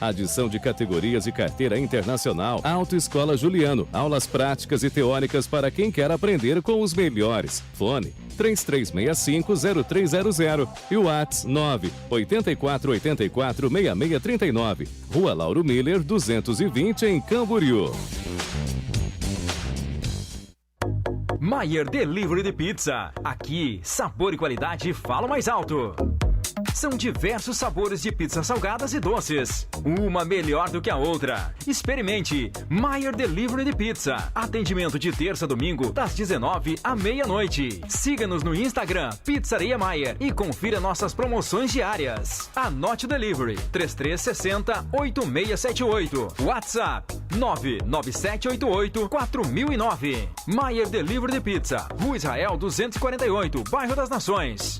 Adição de categorias e carteira internacional. Autoescola Juliano. Aulas práticas e teóricas para quem quer aprender com os melhores. Fone 3365-0300 e o WhatsApp 98484-6639. Rua Lauro Miller, 220, em Camboriú. Maier Delivery de Pizza. Aqui, sabor e qualidade falam mais alto. São diversos sabores de pizzas salgadas e doces. Uma melhor do que a outra. Experimente Maier Delivery de Pizza. Atendimento de terça a domingo, das 19 à meia-noite. Siga-nos no Instagram, Pizzaria Maier, e confira nossas promoções diárias. Anote o delivery, 3360-8678. WhatsApp, 99788-4009. Maier Delivery de Pizza, Rua Israel 248, Bairro das Nações.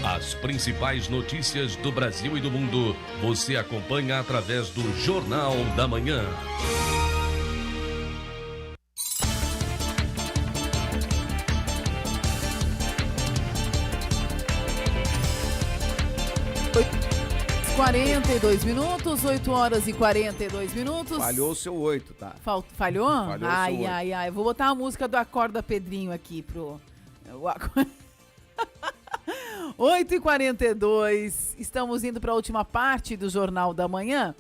As principais notícias do Brasil e do mundo você acompanha através do Jornal da Manhã. Oito 42 minutos, 8 horas e 42 minutos. Falhou o seu 8, tá? Falhou? Falhou Ai, o seu ai, ai. Vou botar a música do Acorda Pedrinho aqui pro... 8h42, estamos indo para a última parte do Jornal da Manhã.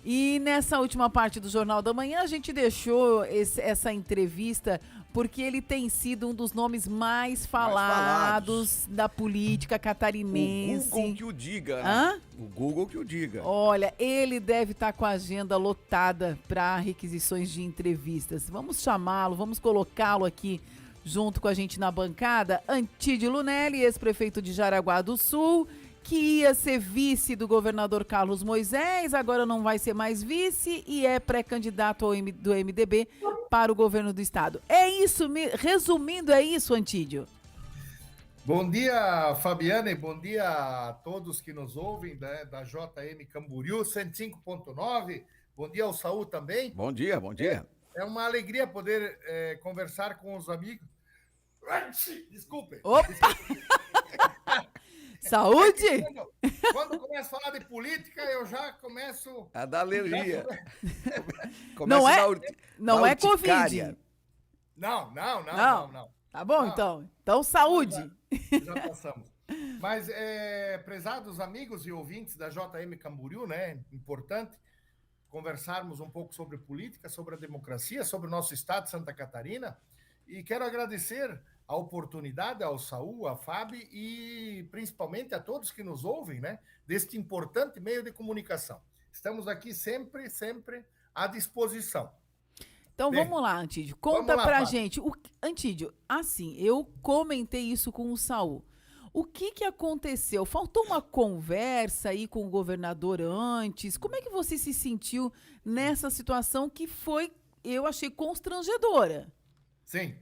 E nessa última parte do Jornal da Manhã, a gente deixou essa entrevista porque ele tem sido um dos nomes mais falados da política catarinense. O Google que o diga. Hã? O Google que o diga. Olha, ele deve estar com a agenda lotada para requisições de entrevistas. Vamos chamá-lo, vamos colocá-lo aqui junto com a gente na bancada. Antídio Lunelli, ex-prefeito de Jaraguá do Sul, que ia ser vice do governador Carlos Moisés, agora não vai ser mais vice e é pré-candidato do MDB para o governo do estado. É isso, resumindo, é isso, Antídio? Bom dia, Fabiana, e bom dia a todos que nos ouvem, né, da JM Camboriú 105.9. Bom dia ao Saúl também. Bom dia, bom dia. É uma alegria poder conversar com os amigos. Desculpe. Opa! Saúde! Quando começo a falar de política, eu já começo... A da alergia. Não é Covid. Não. Tá bom, não. Então, saúde. Já passamos. Mas, prezados amigos e ouvintes da JM Camboriú, né? Importante conversarmos um pouco sobre política, sobre a democracia, sobre o nosso estado de Santa Catarina. E quero agradecer a oportunidade ao Saúl, à Fábio e principalmente a todos que nos ouvem, né, deste importante meio de comunicação. Estamos aqui sempre à disposição. Então vamos lá, Antídio. Conta pra gente. Antídio, assim, eu comentei isso com o Saúl. O que aconteceu? Faltou uma conversa aí com o governador antes? Como é que você se sentiu nessa situação que foi, eu achei, constrangedora? Sim.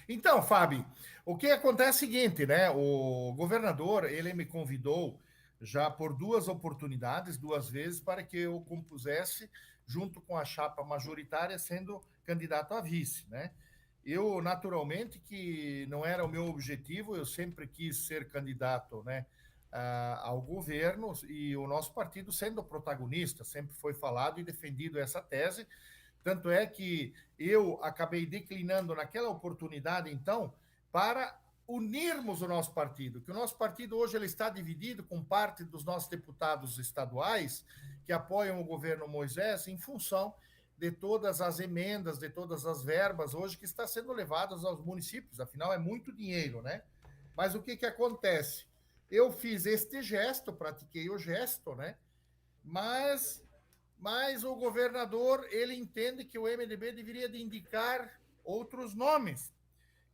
Então, Fábio, o que acontece é o seguinte, né? O governador, ele me convidou já por duas oportunidades, duas vezes, para que eu compusesse junto com a chapa majoritária, sendo candidato a vice, né? Eu, naturalmente, que não era o meu objetivo, eu sempre quis ser candidato, né, ao governo, e o nosso partido sendo protagonista, sempre foi falado e defendido essa tese. Tanto é que eu acabei declinando naquela oportunidade, então, para unirmos o nosso partido, que o nosso partido hoje ele está dividido com parte dos nossos deputados estaduais que apoiam o governo Moisés em função de todas as emendas, de todas as verbas hoje que está sendo levadas aos municípios, afinal é muito dinheiro, né? Mas o que acontece? Eu fiz este gesto, pratiquei o gesto, né? Mas o governador, ele entende que o MDB deveria de indicar outros nomes.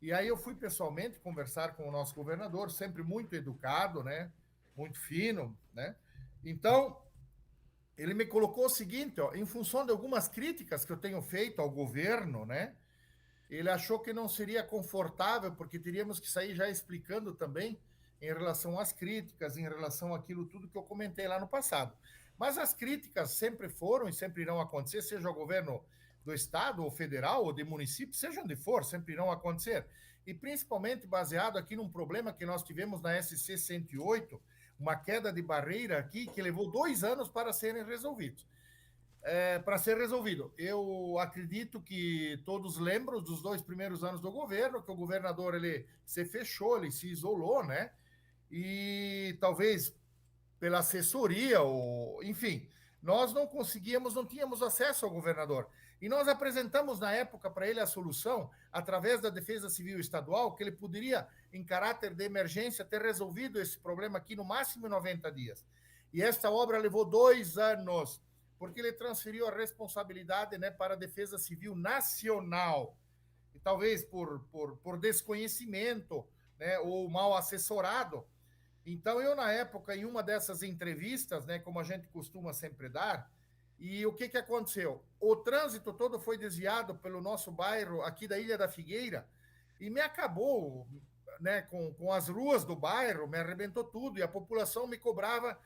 E aí eu fui pessoalmente conversar com o nosso governador, sempre muito educado, né? Muito fino, né? Então, ele me colocou o seguinte, ó, em função de algumas críticas que eu tenho feito ao governo, né? Ele achou que não seria confortável, porque teríamos que sair já explicando também em relação às críticas, em relação àquilo tudo que eu comentei lá no passado. Mas as críticas sempre foram e sempre irão acontecer, seja o governo do estado ou federal ou de município, seja onde for, sempre irão acontecer. e principalmente baseado aqui num problema que nós tivemos na SC 108, uma queda de barreira aqui que levou 2 anos para serem resolvidos. Para ser resolvido. Eu acredito que todos lembram dos 2 primeiros anos do governo, que o governador ele se fechou, ele se isolou, né? E talvez pela assessoria, ou enfim, nós não conseguíamos, não tínhamos acesso ao governador. E nós apresentamos na época para ele a solução, através da Defesa Civil Estadual, que ele poderia, em caráter de emergência, ter resolvido esse problema aqui no máximo em 90 dias. E esta obra levou 2 anos, porque ele transferiu a responsabilidade, né, para a Defesa Civil Nacional. E talvez por desconhecimento, né, ou mal assessorado. Então, eu, na época, em uma dessas entrevistas, né, como a gente costuma sempre dar, e o que aconteceu? O trânsito todo foi desviado pelo nosso bairro aqui da Ilha da Figueira e me acabou, né, com as ruas do bairro, me arrebentou tudo e a população me cobrava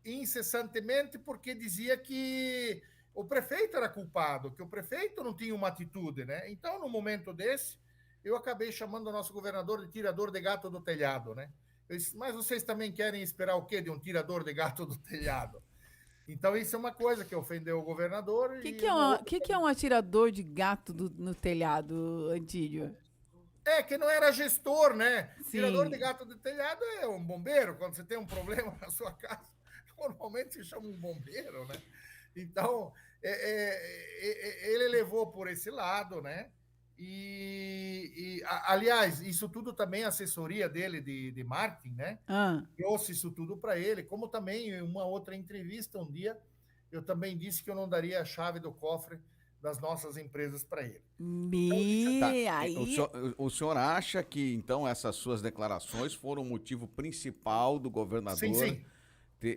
incessantemente porque dizia que o prefeito era culpado, que o prefeito não tinha uma atitude, né? Então, no momento desse, eu acabei chamando o nosso governador de tirador de gato do telhado, né? Eu disse, mas vocês também querem esperar o quê de um tirador de gato do telhado? Então, isso é uma coisa que ofendeu o governador. O que é um atirador de gato no telhado, Antídio? Que não era gestor, né? Sim. Tirador de gato do telhado é um bombeiro. Quando você tem um problema na sua casa, normalmente se chama um bombeiro, né? Então, ele levou por esse lado, né? Aliás, isso tudo também a assessoria dele de marketing, né? Trouxe isso tudo para ele, como também em uma outra entrevista um dia, eu também disse que eu não daria a chave do cofre das nossas empresas para ele. Aí... O senhor acha que, então, essas suas declarações foram o motivo principal do governador? Sim.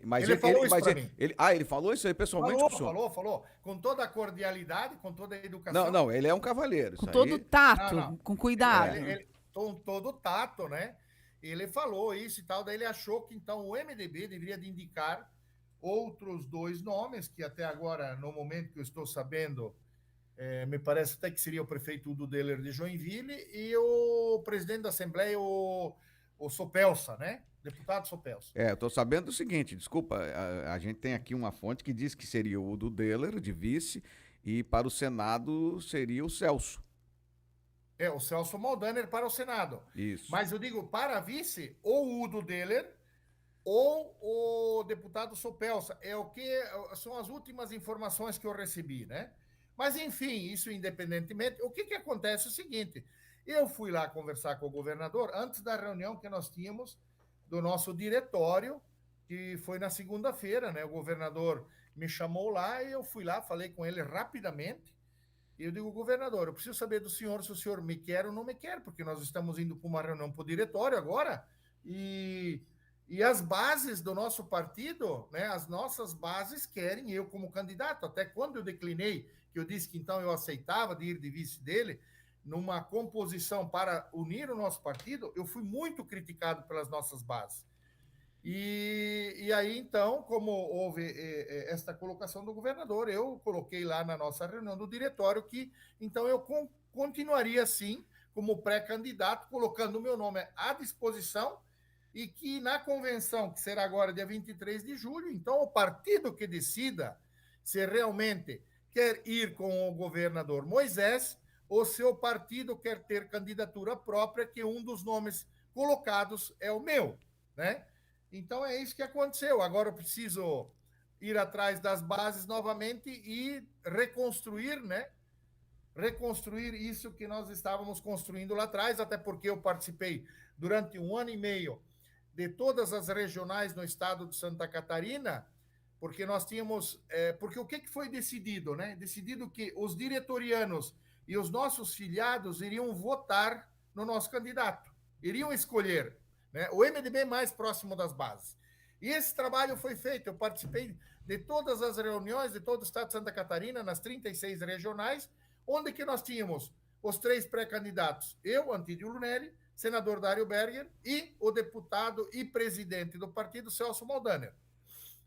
Mas ele falou isso para mim. Ele falou isso aí pessoalmente com o senhor? Falou. Com toda a cordialidade, com toda a educação. Não, ele é um cavalheiro. Com todo tato, não. com cuidado. Com todo tato, né? Ele falou isso e tal, daí ele achou que, então, o MDB deveria de indicar outros 2 nomes, que até agora, no momento que eu estou sabendo, me parece até que seria o prefeito Udo Deller de Joinville e o presidente da Assembleia, o Sopelsa, né? Deputado Sopelsa. Eu tô sabendo o seguinte, desculpa, a gente tem aqui uma fonte que diz que seria o Udo Deller, de vice, e para o Senado seria o Celso. O Celso Maldaner para o Senado. Isso. Mas eu digo, para vice, ou o Udo Deller, ou o deputado Sopelsa. São as últimas informações que eu recebi, né? Mas, enfim, isso independentemente, o que acontece é o seguinte, eu fui lá conversar com o governador antes da reunião que nós tínhamos do nosso diretório, que foi na segunda-feira, né? O governador me chamou lá e eu fui lá, falei com ele rapidamente. E eu digo, governador, eu preciso saber do senhor se o senhor me quer ou não me quer, porque nós estamos indo para uma reunião para o diretório agora e as bases do nosso partido, né? As nossas bases querem eu como candidato. Até quando eu declinei, que eu disse que então eu aceitava de ir de vice dele, numa composição para unir o nosso partido, eu fui muito criticado pelas nossas bases. E aí, então, como houve esta colocação do governador, eu coloquei lá na nossa reunião do diretório que, então, eu continuaria, sim, como pré-candidato, colocando o meu nome à disposição e que na convenção, que será agora dia 23 de julho, então, o partido que decida se realmente quer ir com o governador Moisés, o seu partido quer ter candidatura própria, que um dos nomes colocados é o meu, né? Então é isso que aconteceu. Agora eu preciso ir atrás das bases novamente e reconstruir, né? Reconstruir isso que nós estávamos construindo lá atrás, até porque eu participei durante 1 ano e meio de todas as regionais no estado de Santa Catarina, porque nós tínhamos... porque o que foi decidido, né? Decidido que os diretorianos e os nossos filiados iriam votar no nosso candidato, iriam escolher, né, o MDB mais próximo das bases. E esse trabalho foi feito, eu participei de todas as reuniões de todo o estado de Santa Catarina, nas 36 regionais, onde que nós tínhamos os 3 pré-candidatos, eu, Antídio Lunelli, senador Dário Berger, e o deputado e presidente do partido, Celso Maldaner.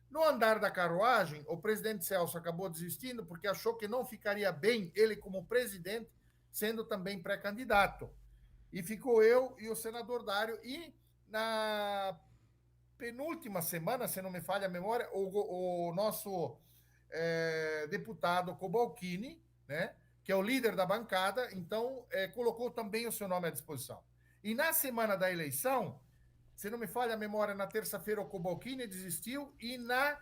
No andar da carruagem, o presidente Celso acabou desistindo porque achou que não ficaria bem ele como presidente sendo também pré-candidato. E ficou eu e o senador Dário, e na penúltima semana, se não me falha a memória, o nosso deputado Cobalcini, né, que é o líder da bancada, então colocou também o seu nome à disposição. E na semana da eleição, se não me falha a memória, na terça-feira o Cobalcini desistiu e na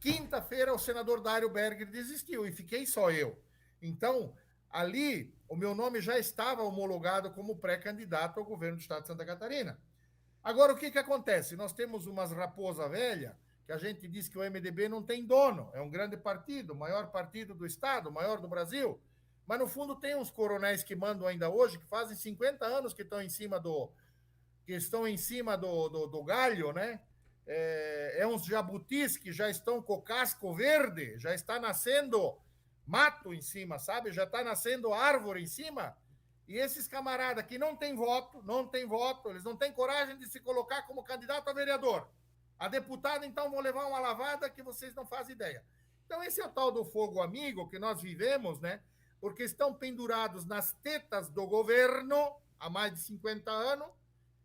quinta-feira o senador Dário Berger desistiu e fiquei só eu. Então, ali, o meu nome já estava homologado como pré-candidato ao governo do estado de Santa Catarina. Agora, o que acontece? Nós temos umas raposa velha, que a gente diz que o MDB não tem dono, é um grande partido, o maior partido do estado, o maior do Brasil, mas no fundo tem uns coronéis que mandam ainda hoje, que fazem 50 anos que estão em cima do galho, né? Uns jabutis que já estão com casco verde, já está nascendo mato em cima, sabe? Já está nascendo árvore em cima. E esses camaradas que não têm voto, eles não têm coragem de se colocar como candidato a vereador. A deputada, então, vão levar uma lavada que vocês não fazem ideia. Então, esse é o tal do fogo amigo que nós vivemos, né? Porque estão pendurados nas tetas do governo há mais de 50 anos.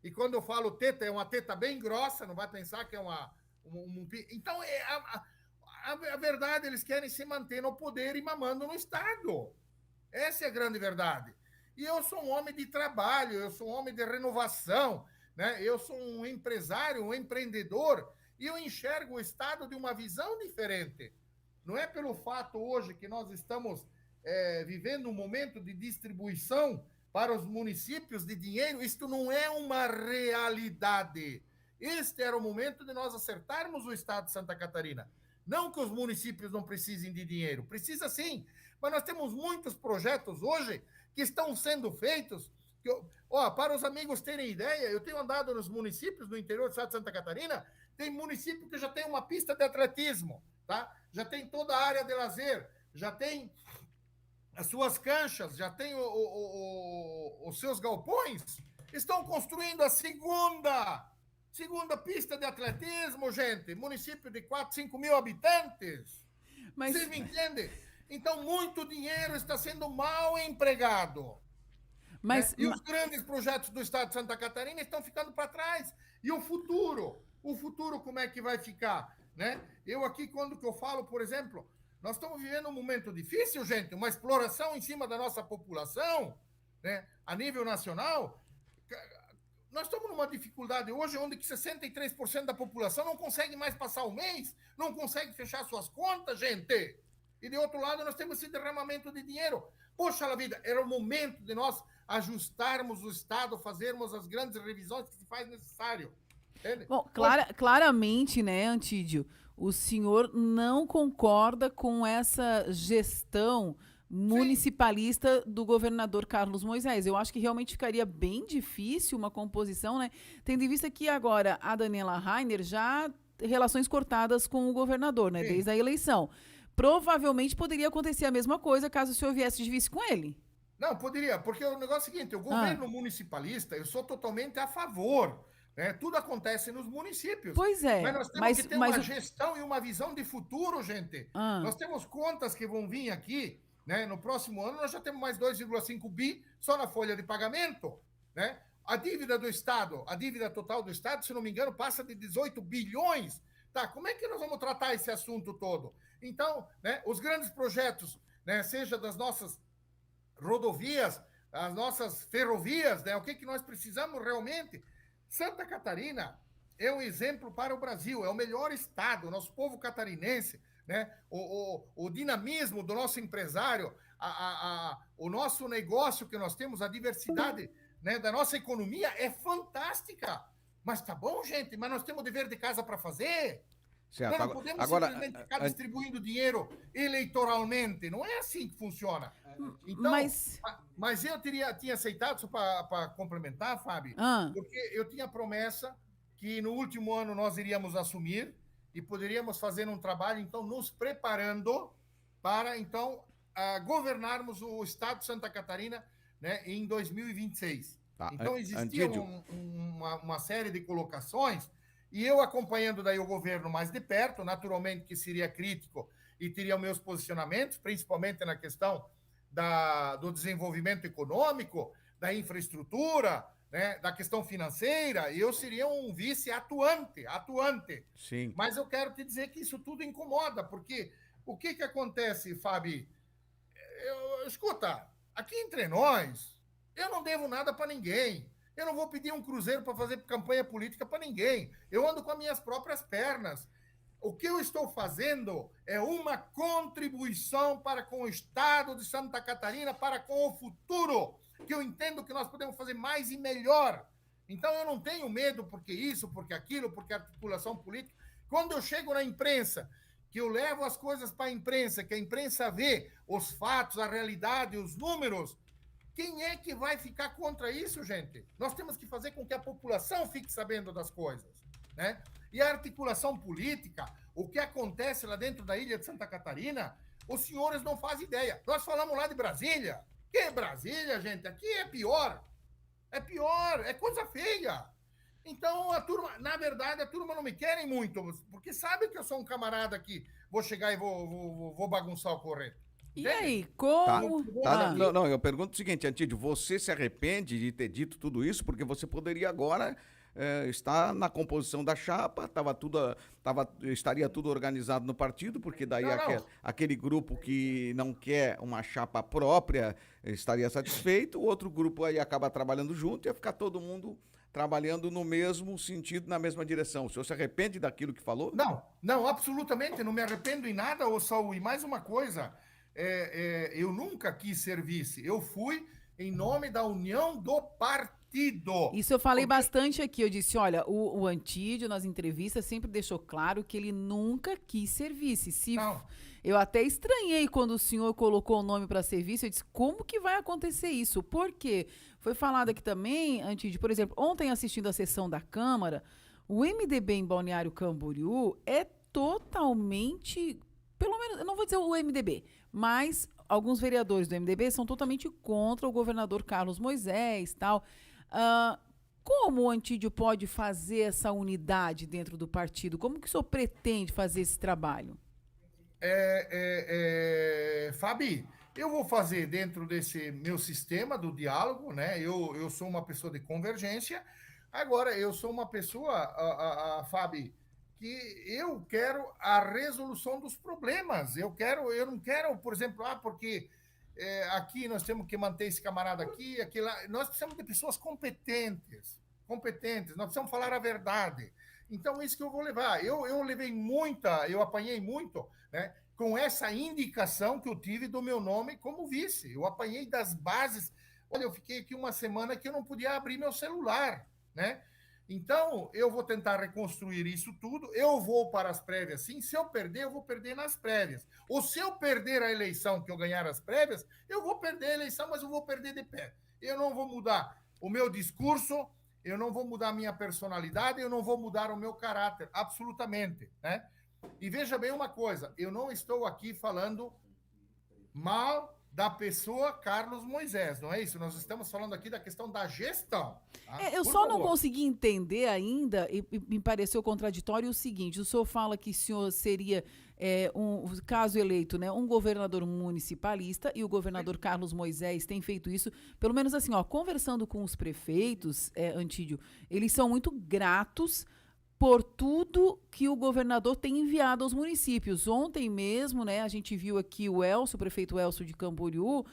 E quando eu falo teta, é uma teta bem grossa, não vai pensar que é Então, a verdade, eles querem se manter no poder e mamando no Estado. Essa é a grande verdade. E eu sou um homem de trabalho, eu sou um homem de renovação, né? Eu sou um empresário, um empreendedor, e eu enxergo o Estado de uma visão diferente. Não é pelo fato hoje que nós estamos vivendo um momento de distribuição para os municípios de dinheiro, isto não é uma realidade. Este era o momento de nós acertarmos o Estado de Santa Catarina. Não que os municípios não precisem de dinheiro, precisa sim, mas nós temos muitos projetos hoje que estão sendo feitos. Para os amigos terem ideia, eu tenho andado nos municípios do interior do estado de Santa Catarina, tem município que já tem uma pista de atletismo, tá? Já tem toda a área de lazer, já tem as suas canchas, já tem os seus galpões, estão construindo a segunda pista de atletismo, gente, município de 4, 5 mil habitantes. Mas... Vocês me entendem? Então, muito dinheiro está sendo mal empregado. Mas... E os grandes projetos do estado de Santa Catarina estão ficando para trás. E o futuro como é que vai ficar? Né? Eu aqui, quando que eu falo, por exemplo, nós estamos vivendo um momento difícil, gente, uma exploração em cima da nossa população, né, a nível nacional. Nós estamos numa dificuldade hoje onde que 63% da população não consegue mais passar o mês, não consegue fechar suas contas, gente. E, de outro lado, nós temos esse derramamento de dinheiro. Poxa vida, era o momento de nós ajustarmos o Estado, fazermos as grandes revisões que se faz necessário. Entende? Bom, claramente, né, Antídio, o senhor não concorda com essa gestão municipalista do governador Carlos Moisés. Eu acho que realmente ficaria bem difícil uma composição, né? Tendo em vista que agora a Daniela Rainer já tem relações cortadas com o governador, né? Sim. Desde a eleição. Provavelmente poderia acontecer a mesma coisa caso o senhor viesse de vice com ele. Não, poderia, porque o negócio é o seguinte, o governo municipalista, eu sou totalmente a favor, né? Tudo acontece nos municípios. Pois é. Mas nós temos que ter uma gestão e uma visão de futuro, gente. Nós temos contas que vão vir aqui, né? No próximo ano nós já temos mais 2,5 bi só na folha de pagamento, né? A dívida do Estado, a dívida total do Estado, se não me engano, passa de 18 bilhões. Tá, como é que nós vamos tratar esse assunto todo? Então, né, os grandes projetos, né, seja das nossas rodovias, as nossas ferrovias, né, o que nós precisamos realmente? Santa Catarina é um exemplo para o Brasil, é o melhor estado, o nosso povo catarinense, né, o dinamismo do nosso empresário, o nosso negócio que nós temos, a diversidade, né, da nossa economia é fantástica. Mas tá bom, gente, mas nós temos o dever de casa para fazer. Certo. Nós não podemos simplesmente ficar distribuindo dinheiro eleitoralmente. Não é assim que funciona. Então, mas eu tinha aceitado, só para complementar, Fábio, porque eu tinha promessa que no último ano nós iríamos assumir e poderíamos fazer um trabalho, então, nos preparando para, então, governarmos o estado de Santa Catarina, né, em 2026. Tá. Então, existia uma série de colocações e eu acompanhando daí o governo mais de perto, naturalmente que seria crítico e teria meus posicionamentos, principalmente na questão do desenvolvimento econômico, da infraestrutura, né, da questão financeira, eu seria um vice atuante. Sim. Mas eu quero te dizer que isso tudo incomoda, porque o que acontece, Fabi? Escuta, aqui entre nós, eu não devo nada para ninguém. Eu não vou pedir um cruzeiro para fazer campanha política para ninguém. Eu ando com as minhas próprias pernas. O que eu estou fazendo é uma contribuição para com o Estado de Santa Catarina, para com o futuro, que eu entendo que nós podemos fazer mais e melhor. Então eu não tenho medo porque isso, porque aquilo, porque articulação política. Quando eu chego na imprensa, que eu levo as coisas para a imprensa, que a imprensa vê os fatos, a realidade, os números, quem é que vai ficar contra isso, gente? Nós temos que fazer com que a população fique sabendo das coisas, né? E a articulação política, o que acontece lá dentro da ilha de Santa Catarina, os senhores não fazem ideia. Nós falamos lá de Brasília. Que é Brasília, gente? Aqui é pior. É pior, é coisa feia. Então, a turma, na verdade, a turma não me querem muito, porque sabe que eu sou um camarada que vou chegar e vou bagunçar o correto. E aí, como... Não, eu pergunto o seguinte, Antídio, você se arrepende de ter dito tudo isso? Porque você poderia agora estar na composição da chapa, estaria tudo organizado no partido, porque daí aquele grupo que não quer uma chapa própria estaria satisfeito, o outro grupo aí acaba trabalhando junto e ia ficar todo mundo trabalhando no mesmo sentido, na mesma direção. O senhor se arrepende daquilo que falou? Não, absolutamente, não me arrependo em nada, ô Saul. E mais uma coisa, eu nunca quis ser vice, eu fui em nome da união do partido. Isso eu falei bastante aqui, eu disse, olha, o Antídio nas entrevistas sempre deixou claro que ele nunca quis ser vice. Eu até estranhei quando o senhor colocou o nome para ser vice, eu disse, como que vai acontecer isso? Por quê? Foi falado aqui também, Antídio, por exemplo, ontem assistindo a sessão da Câmara, o MDB em Balneário Camboriú é totalmente, pelo menos, eu não vou dizer o MDB, mas alguns vereadores do MDB são totalmente contra o governador Carlos Moisés e tal. Como o Antídio pode fazer essa unidade dentro do partido? Como que o senhor pretende fazer esse trabalho? Fabi, eu vou fazer dentro desse meu sistema do diálogo, né? Eu sou uma pessoa de convergência. Agora, eu sou uma pessoa, Fabi, que eu quero a resolução dos problemas. Eu não quero, por exemplo, porque aqui nós temos que manter esse camarada aqui, lá. Nós precisamos de pessoas competentes. Nós precisamos falar a verdade. Então, isso que eu vou levar. Eu apanhei muito, né, com essa indicação que eu tive do meu nome como vice. Eu apanhei das bases. Olha, eu fiquei aqui uma semana que eu não podia abrir meu celular, né? Então, eu vou tentar reconstruir isso tudo. Eu vou para as prévias, sim. Se eu perder, eu vou perder nas prévias. Ou se eu perder a eleição, que eu ganhar as prévias, eu vou perder a eleição, mas eu vou perder de pé. Eu não vou mudar o meu discurso, eu não vou mudar a minha personalidade, eu não vou mudar o meu caráter, absolutamente, né? E veja bem uma coisa, eu não estou aqui falando mal da pessoa Carlos Moisés, não é isso? Nós estamos falando aqui da questão da gestão. Tá? Eu só não consegui entender ainda, e me pareceu contraditório o seguinte, o senhor fala que o senhor seria, caso eleito, né, um governador municipalista, e o governador Carlos Moisés tem feito isso, pelo menos assim, conversando com os prefeitos, Antídio, eles são muito gratos por tudo que o governador tem enviado aos municípios. Ontem mesmo, né, a gente viu aqui o prefeito Elcio de Camboriú,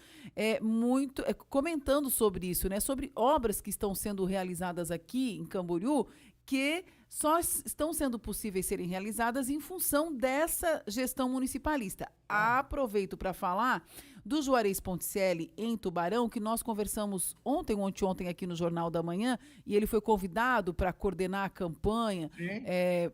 comentando sobre isso, né, sobre obras que estão sendo realizadas aqui em Camboriú, que só estão sendo possíveis serem realizadas em função dessa gestão municipalista. Aproveito para falar do Juarez Ponticelli em Tubarão, que nós conversamos ontem ou anteontem aqui no Jornal da Manhã, e ele foi convidado para coordenar a campanha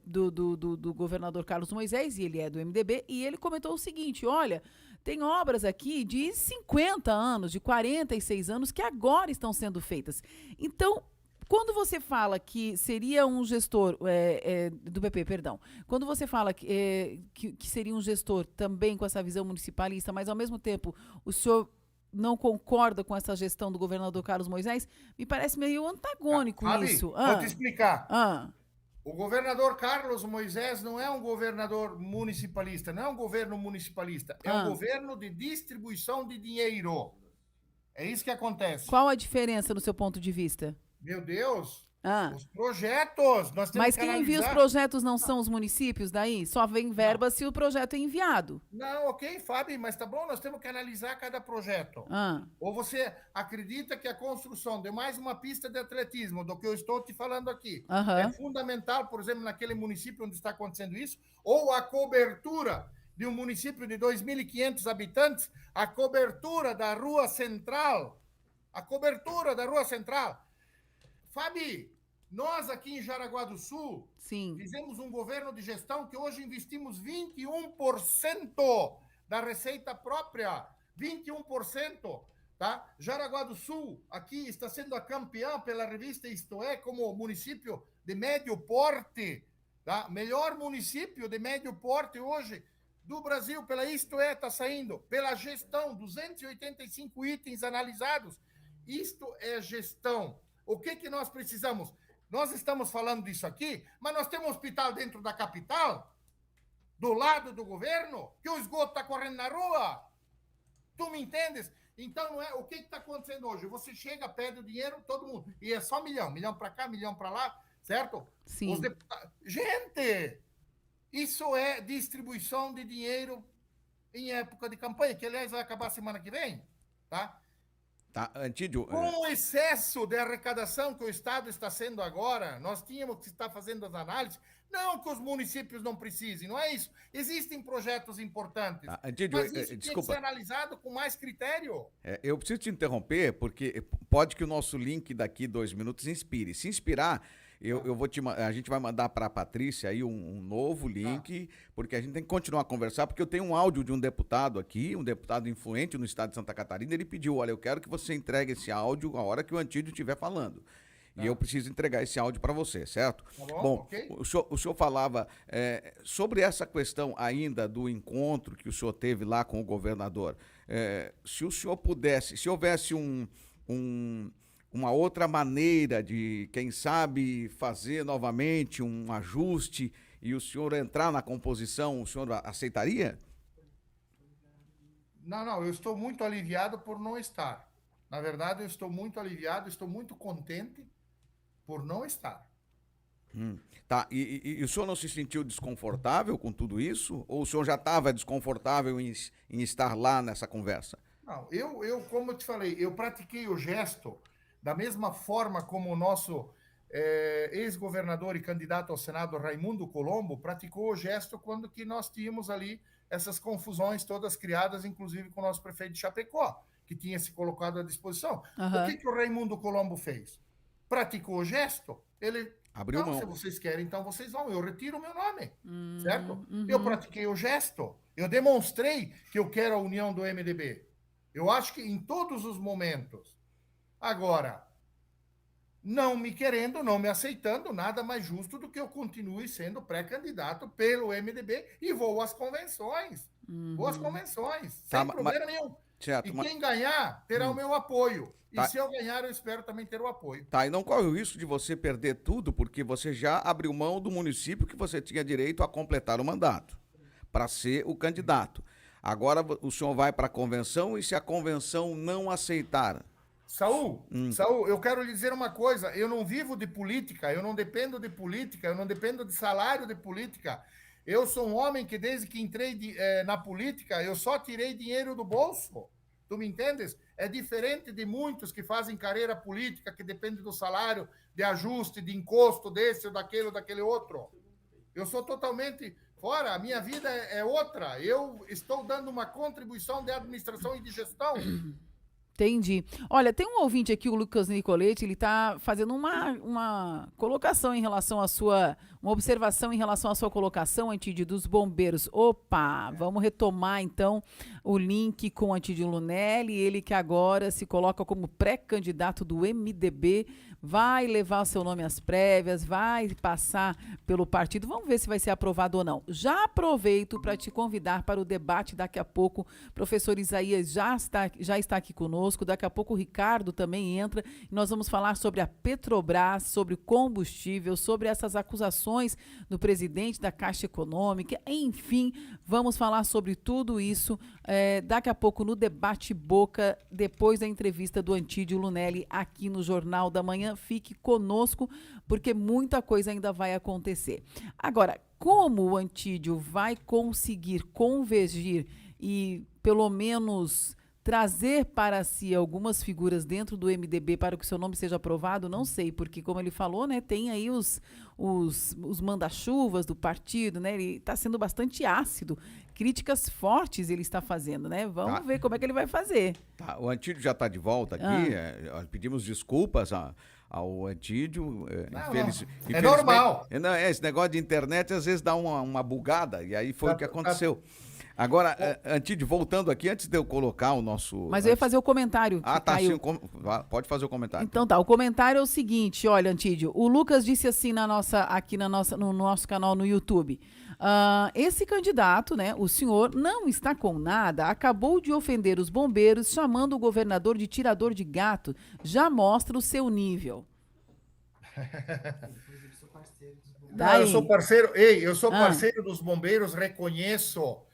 do governador Carlos Moisés, e ele é do MDB, e ele comentou o seguinte, olha, tem obras aqui de 50 anos, de 46 anos, que agora estão sendo feitas. Então, quando você fala que seria um gestor do PP, perdão, quando você fala que seria um gestor também com essa visão municipalista, mas ao mesmo tempo o senhor não concorda com essa gestão do governador Carlos Moisés, me parece meio antagônico isso. Vou te explicar. O governador Carlos Moisés não é um governador municipalista, não é um governo municipalista, é um governo de distribuição de dinheiro. É isso que acontece. Qual a diferença no seu ponto de vista? Meu Deus, os projetos, nós temos Mas que quem envia os analisar. projetos não são os municípios daí? Só vem verba se o projeto é enviado. Não, ok, Fábio, mas tá bom, nós temos que analisar cada projeto. Ou você acredita que a construção de mais uma pista de atletismo, do que eu estou te falando aqui, é fundamental, por exemplo, naquele município onde está acontecendo isso, ou a cobertura de um município de 2.500 habitantes, a cobertura da Rua Central, Fabi, nós aqui em Jaraguá do Sul fizemos um governo de gestão que hoje investimos 21% da receita própria, 21%, tá? Jaraguá do Sul aqui está sendo a campeã pela revista Isto É como município de médio porte, tá? Melhor município de médio porte hoje do Brasil pela Isto É, está saindo pela gestão, 285 itens analisados. Isto é gestão. O que nós precisamos? Nós estamos falando disso aqui, mas nós temos um hospital dentro da capital, do lado do governo, que o esgoto está correndo na rua. Tu me entendes? Então, não é o que está acontecendo hoje? Você chega, pede o dinheiro, todo mundo, e é só milhão para cá, milhão para lá, certo? Sim. Gente, isso é distribuição de dinheiro em época de campanha, que aliás vai acabar semana que vem, tá? Tá, Antídio. Com o excesso de arrecadação que o Estado está sendo agora, nós tínhamos que estar fazendo as análises. Não que os municípios não precisem, não é isso. Existem projetos importantes, Antídio, mas isso tem que ser analisado com mais critério. Eu preciso te interromper, porque pode que o nosso link daqui 2 minutos inspire. Se inspirar, a gente vai mandar para a Patrícia aí um novo link, porque a gente tem que continuar a conversar, porque eu tenho um áudio de um deputado aqui, um deputado influente no estado de Santa Catarina, ele pediu, olha, eu quero que você entregue esse áudio a hora que o Antídio estiver falando. E eu preciso entregar esse áudio para você, certo? Tá bom, okay. O senhor falava sobre essa questão ainda do encontro que o senhor teve lá com o governador. Se o senhor pudesse, se houvesse uma outra maneira de, quem sabe, fazer novamente um ajuste e o senhor entrar na composição, o senhor aceitaria? Não, eu estou muito aliviado por não estar. Na verdade, eu estou muito aliviado, estou muito contente por não estar. Tá, e o senhor não se sentiu desconfortável com tudo isso? Ou o senhor já estava desconfortável em estar lá nessa conversa? Não, eu, como eu te falei, eu pratiquei o gesto da mesma forma como o nosso ex-governador e candidato ao Senado, Raimundo Colombo, praticou o gesto quando que nós tínhamos ali essas confusões todas criadas, inclusive com o nosso prefeito de Chapecó, que tinha se colocado à disposição. O que o Raimundo Colombo fez? Praticou o gesto, ele... Abriu mão. Se vocês querem, então vocês vão. Eu retiro o meu nome, certo? Eu pratiquei o gesto. Eu demonstrei que eu quero a união do MDB. Eu acho que em todos os momentos. Agora, não me querendo, não me aceitando, nada mais justo do que eu continue sendo pré-candidato pelo MDB e vou às convenções. Vou às convenções, sem problema nenhum. Certo, e quem ganhar terá o meu apoio. E se eu ganhar, eu espero também ter o apoio. Tá, e não corre o risco de você perder tudo, porque você já abriu mão do município que você tinha direito a completar o mandato, para ser o candidato. Agora o senhor vai para a convenção e se a convenção não aceitar... Saul, eu quero lhe dizer uma coisa, eu não vivo de política, eu não dependo de política, eu não dependo de salário de política. Eu sou um homem que desde que entrei na política, eu só tirei dinheiro do bolso. Tu me entendes? É diferente de muitos que fazem carreira política, que depende do salário, de ajuste, de encosto desse ou daquele outro. Eu sou totalmente fora, a minha vida é outra. Eu estou dando uma contribuição de administração e de gestão. Entendi. Olha, tem um ouvinte aqui, o Lucas Nicoletti, ele está fazendo uma colocação em relação à sua... Uma observação em relação à sua colocação, Antídio, dos bombeiros. Opa, vamos retomar, então, o link com o Antídio Lunelli, ele que agora se coloca como pré-candidato do MDB, vai levar o seu nome às prévias, vai passar pelo partido. Vamos ver se vai ser aprovado ou não. Já aproveito para te convidar para o debate daqui a pouco. Professor Isaías já está aqui conosco. conosco. Daqui a pouco o Ricardo também entra. E nós vamos falar sobre a Petrobras, sobre o combustível, sobre essas acusações do presidente da Caixa Econômica. Enfim, vamos falar sobre tudo isso daqui a pouco no Debate Boca, depois da entrevista do Antídio Lunelli aqui no Jornal da Manhã. Fique conosco, porque muita coisa ainda vai acontecer. Agora, como o Antídio vai conseguir convergir e, pelo menos, trazer para si algumas figuras dentro do MDB para que o seu nome seja aprovado, não sei, porque, como ele falou, né, tem aí os manda-chuvas do partido, né, ele está sendo bastante ácido, críticas fortes ele está fazendo, né, vamos ver como é que ele vai fazer. Tá, o Antídio já está de volta aqui, pedimos desculpas ao Antídio. É normal. Esse negócio de internet às vezes dá uma bugada, e aí foi o que aconteceu. Agora, Antídio, voltando aqui, antes de eu colocar o nosso... Mas eu ia fazer o comentário. Sim, pode fazer o comentário. Então tá, o comentário é o seguinte, olha, Antídio, o Lucas disse assim no nosso canal no YouTube, esse candidato, né, o senhor, não está com nada, acabou de ofender os bombeiros, chamando o governador de tirador de gato, já mostra o seu nível. Eu sou parceiro, eu sou parceiro dos bombeiros, reconheço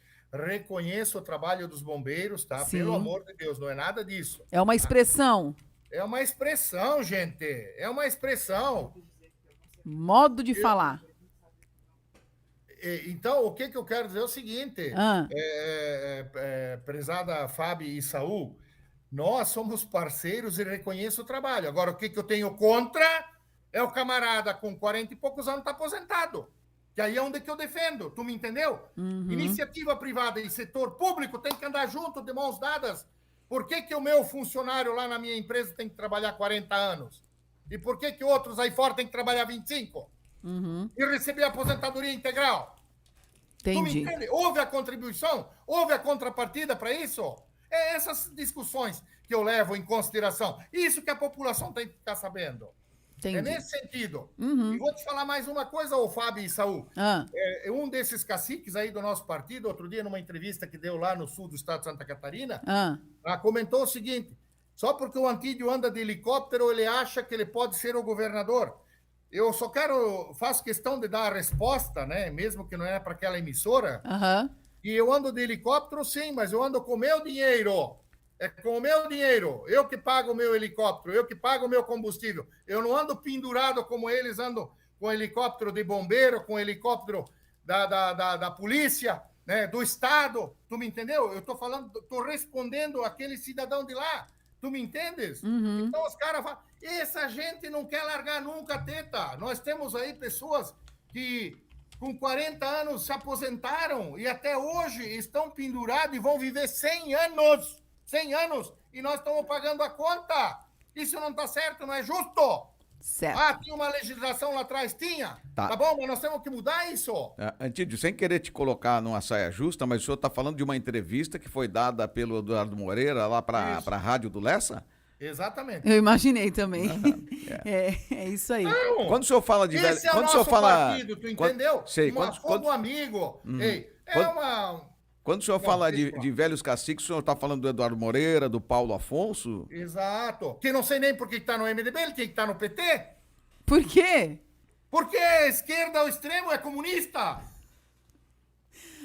o trabalho dos bombeiros, tá? Sim. Pelo amor de Deus, não é nada disso. É uma expressão. É uma expressão, gente. É uma expressão. Modo de falar. Então, o que eu quero dizer é o seguinte, prezada Fábio e Saul, nós somos parceiros e reconheço o trabalho. Agora, o que eu tenho contra é o camarada com 40 e poucos anos tá aposentado. Que aí é onde que eu defendo, tu me entendeu? Uhum. Iniciativa privada e setor público tem que andar junto, de mãos dadas. Por que o meu funcionário lá na minha empresa tem que trabalhar 40 anos? E por que outros aí fora tem que trabalhar 25? Uhum. E receber a aposentadoria integral? Entendi. Tu me entende? Houve a contribuição? Houve a contrapartida para isso? É essas discussões que eu levo em consideração. Isso que a população tem que ficar sabendo. Entendi. É nesse sentido. Uhum. E vou te falar mais uma coisa, Fábio e Saul. Um desses caciques aí do nosso partido, outro dia, numa entrevista que deu lá no sul do estado de Santa Catarina, comentou o seguinte, só porque o Antídio anda de helicóptero, ele acha que ele pode ser o governador. Eu só faço questão de dar a resposta, né, mesmo que não é para aquela emissora, e eu ando de helicóptero, sim, mas eu ando com o meu dinheiro. É com o meu dinheiro, eu que pago o meu helicóptero, eu que pago o meu combustível. Eu não ando pendurado como eles andam com helicóptero de bombeiro, com helicóptero da polícia, né, do Estado. Tu me entendeu? Eu tô respondendo aquele cidadão de lá. Tu me entendes? Uhum. Então os caras falam, essa gente não quer largar nunca a teta. Nós temos aí pessoas que com 40 anos se aposentaram e até hoje estão pendurados e vão viver 100 anos. 100 anos, e nós estamos pagando a conta. Isso não está certo, não é justo. Certo. Tinha uma legislação lá atrás, tinha. Tá bom, mas nós temos que mudar isso. Antídio, sem querer te colocar numa saia justa, mas o senhor está falando de uma entrevista que foi dada pelo Eduardo Moreira lá para a rádio do Lessa? Exatamente. Eu imaginei também. É isso aí. Não, quando o senhor fala de esse velho... é o nosso partido, tu entendeu? Quando amigo. Quando o senhor fala de velhos caciques, o senhor está falando do Eduardo Moreira, do Paulo Afonso? Exato. Que não sei nem por que está no MDB, ele tem que estar no PT. Por quê? Porque a esquerda ao extremo é comunista.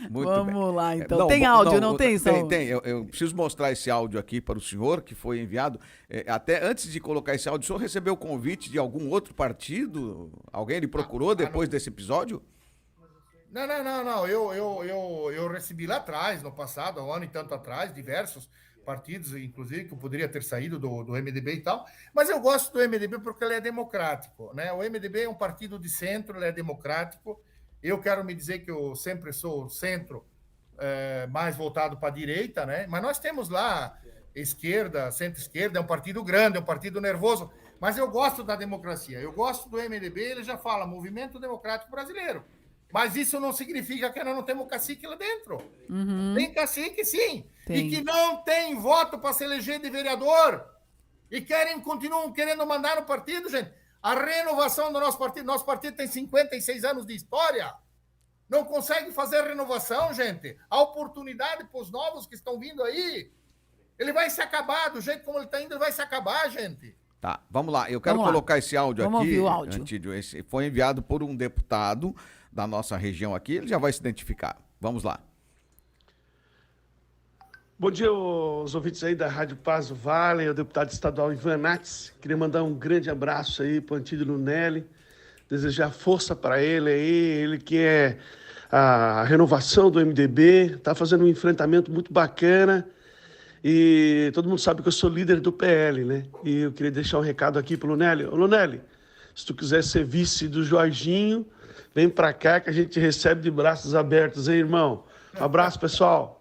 Vamos lá, então. Tem áudio, não tem, Saul? Tem. Eu preciso mostrar esse áudio aqui para o senhor, que foi enviado. Até antes de colocar esse áudio, o senhor recebeu convite de algum outro partido? Alguém lhe procurou depois desse episódio? Não. Eu recebi lá atrás, no passado, há um ano e tanto atrás, diversos partidos, inclusive, que eu poderia ter saído do MDB e tal, mas eu gosto do MDB porque ele é democrático, né? O MDB é um partido de centro, ele é democrático. Eu quero me dizer que eu sempre sou centro, mais voltado para a direita, né? Mas nós temos lá esquerda, centro-esquerda, é um partido grande, é um partido nervoso, mas eu gosto da democracia. Eu gosto do MDB, ele já fala Movimento Democrático Brasileiro. Mas isso não significa que nós não temos cacique lá dentro. Uhum. Tem cacique, sim. Tem. E que não tem voto para se eleger de vereador. E continuam querendo mandar no partido, gente. A renovação do nosso partido tem 56 anos de história. Não consegue fazer renovação, gente. A oportunidade para os novos que estão vindo aí. Ele vai se acabar, do jeito como ele está indo, ele vai se acabar, gente. Tá, vamos lá. Eu quero Vamos lá. colocar esse áudio Vamos aqui. ouvir o áudio. Antídio. Esse foi enviado por um deputado da nossa região aqui. Ele já vai se identificar. Vamos lá. Bom dia aos ouvintes aí da Rádio Paz do Vale, ao deputado estadual Ivan Nats. Queria mandar um grande abraço aí para o Antídio Lunelli, desejar força para ele aí, ele que é a renovação do MDB, está fazendo um enfrentamento muito bacana e todo mundo sabe que eu sou líder do PL, né? E eu queria deixar um recado aqui para o Lunelli. Ô Lunelli, se tu quiser ser vice do Jorginho, vem para cá que a gente recebe de braços abertos, hein, irmão? Um abraço, pessoal.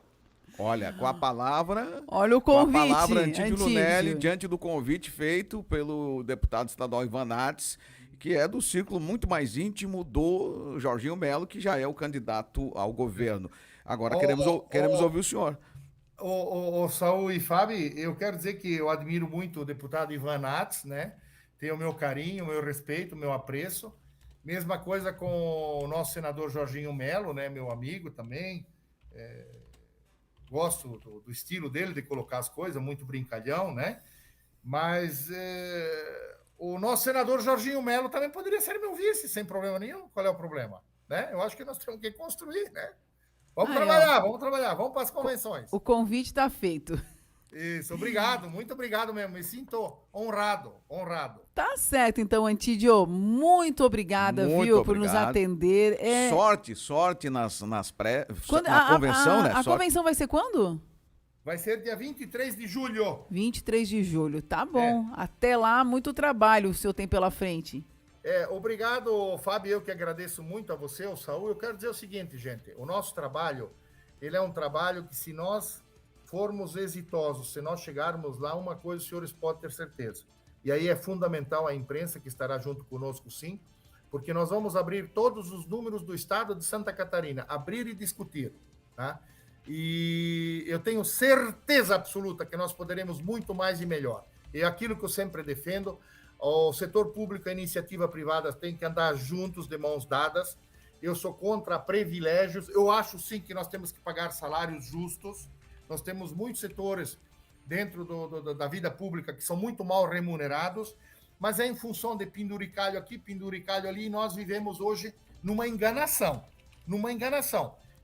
Olha, com a palavra... Olha o Com a convite, palavra, Antídio Antídio. Lunelli, diante do convite feito pelo deputado estadual Ivan Nats, que é do círculo muito mais íntimo do Jorginho Melo, que já é o candidato ao governo. Agora queremos ouvir o senhor. Saul e Fábio, eu quero dizer que eu admiro muito o deputado Ivan Nats, né? Tenho o meu carinho, o meu respeito, o meu apreço. Mesma coisa com o nosso senador Jorginho Melo, né? Meu amigo também. Gosto do estilo dele de colocar as coisas, muito brincalhão, né? Mas o nosso senador Jorginho Melo também poderia ser meu vice, sem problema nenhum. Qual é o problema? Né? Eu acho que nós temos que construir, né? Vamos trabalhar, vamos para as convenções. O convite está feito. Isso, obrigado, muito obrigado mesmo. Me sinto honrado. Tá certo, então, Antídio. Muito obrigada, Muito viu, por nos obrigado. atender. Sorte na Quando- convenção, né? A Sorte. convenção vai ser quando? Vai ser dia 23 de julho. 23 de julho. Tá bom. Até lá, muito trabalho o senhor tem pela frente. Obrigado, Fábio. Eu que agradeço muito a você, ao Saúl. Eu quero dizer o seguinte, gente. O nosso trabalho, ele é um trabalho que, se nós formos exitosos, se nós chegarmos lá, uma coisa os senhores podem ter certeza. E aí é fundamental a imprensa que estará junto conosco, sim, porque nós vamos abrir todos os números do estado de Santa Catarina, abrir e discutir, tá? E eu tenho certeza absoluta que nós poderemos muito mais e melhor. E aquilo que eu sempre defendo, o setor público e a iniciativa privada têm que andar juntos, de mãos dadas. Eu sou contra privilégios. Eu acho, sim, que nós temos que pagar salários justos. Nós temos muitos setores dentro da vida pública que são muito mal remunerados, mas é em função de penduricalho aqui, penduricalho ali, e nós vivemos hoje numa enganação.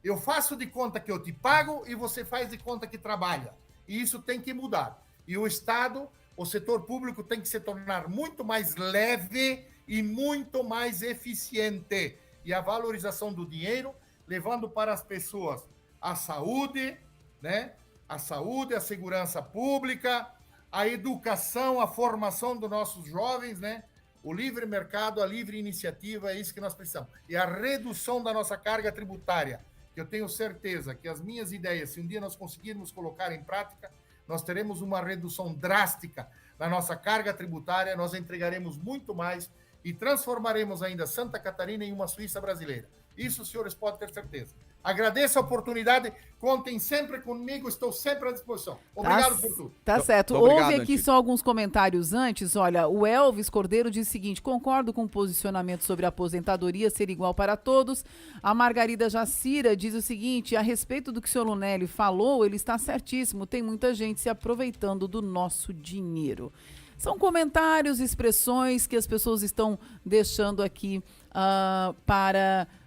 Eu faço de conta que eu te pago e você faz de conta que trabalha. E isso tem que mudar. E o Estado, o setor público tem que se tornar muito mais leve e muito mais eficiente. E a valorização do dinheiro, levando para as pessoas a saúde, né? A saúde, a segurança pública, a educação, a formação dos nossos jovens, né? O livre mercado, a livre iniciativa, é isso que nós precisamos. E a redução da nossa carga tributária, que eu tenho certeza que as minhas ideias, se um dia nós conseguirmos colocar em prática, nós teremos uma redução drástica na nossa carga tributária, nós entregaremos muito mais e transformaremos ainda Santa Catarina em uma Suíça brasileira. Isso os senhores podem ter certeza. Agradeço a oportunidade, contem sempre comigo, estou sempre à disposição. Obrigado por tudo. Tá certo. Obrigado, Houve aqui Antídio. só alguns comentários antes. Olha, o Elvis Cordeiro diz o seguinte: concordo com o posicionamento sobre a aposentadoria ser igual para todos. A Margarida Jacira diz o seguinte: a respeito do que o senhor Lunelli falou, ele está certíssimo. Tem muita gente se aproveitando do nosso dinheiro. São comentários, expressões que as pessoas estão deixando aqui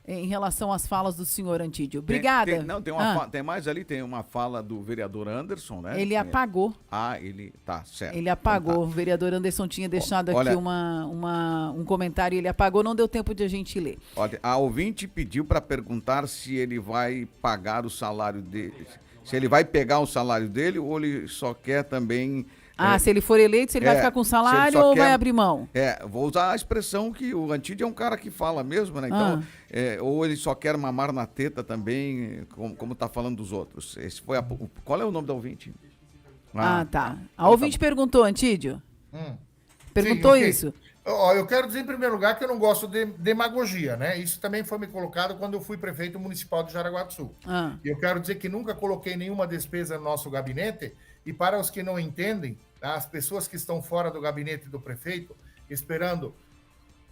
em relação às falas do senhor Antídio. Obrigada. Tem mais ali, tem uma fala do vereador Anderson, né? Ele apagou. Ele tá certo. Ele apagou. O vereador Anderson tinha deixado aqui um comentário e ele apagou. Não deu tempo de a gente ler. Olha, a ouvinte pediu para perguntar se ele vai pagar o salário dele, se ele vai pegar o salário dele ou ele só quer também... se ele for eleito, se ele vai ficar com salário ou vai abrir mão? Vou usar a expressão que o Antídio é um cara que fala mesmo, né? Então, ou ele só quer mamar na teta também, como tá falando dos outros. Qual é o nome da ouvinte? Tá. A ouvinte perguntou, Antídio? Perguntou. Sim, okay. Isso. Eu quero dizer, em primeiro lugar, que eu não gosto de demagogia, né? Isso também foi me colocado quando eu fui prefeito municipal de Jaraguá do Sul. Eu quero dizer que nunca coloquei nenhuma despesa no nosso gabinete, e para os que não entendem, as pessoas que estão fora do gabinete do prefeito, esperando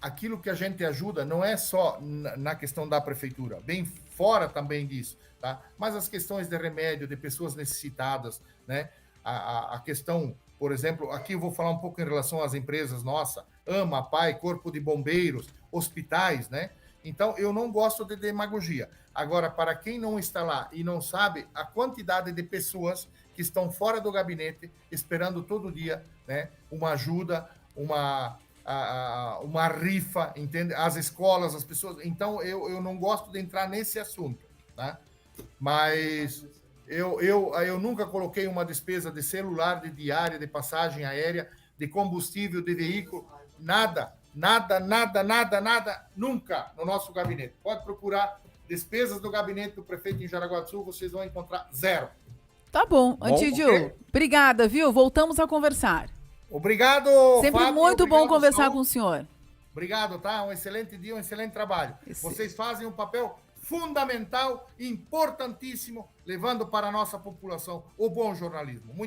aquilo que a gente ajuda, não é só na questão da prefeitura, bem fora também disso, tá? Mas as questões de remédio, de pessoas necessitadas, né? a questão, por exemplo, aqui eu vou falar um pouco em relação às empresas nossas, AMA, PAI, Corpo de Bombeiros, hospitais, né? Então, eu não gosto de demagogia. Agora, para quem não está lá e não sabe a quantidade de pessoas que estão fora do gabinete, esperando todo dia, né, uma ajuda, uma rifa, entende? As escolas, as pessoas... Então, eu não gosto de entrar nesse assunto, tá? Mas eu nunca coloquei uma despesa de celular, de diária, de passagem aérea, de combustível, de veículo, nada, nunca no nosso gabinete. Pode procurar despesas do gabinete do prefeito em Jaraguá do Sul, vocês vão encontrar zero. Tá bom, Antídio. Okay? Obrigada, viu? Voltamos a conversar. Obrigado, Sempre Fábio, muito bom obrigado, conversar Sol. com o senhor. Obrigado, tá? Um excelente dia, um excelente trabalho. Vocês fazem um papel fundamental, importantíssimo, levando para a nossa população o bom jornalismo. Muito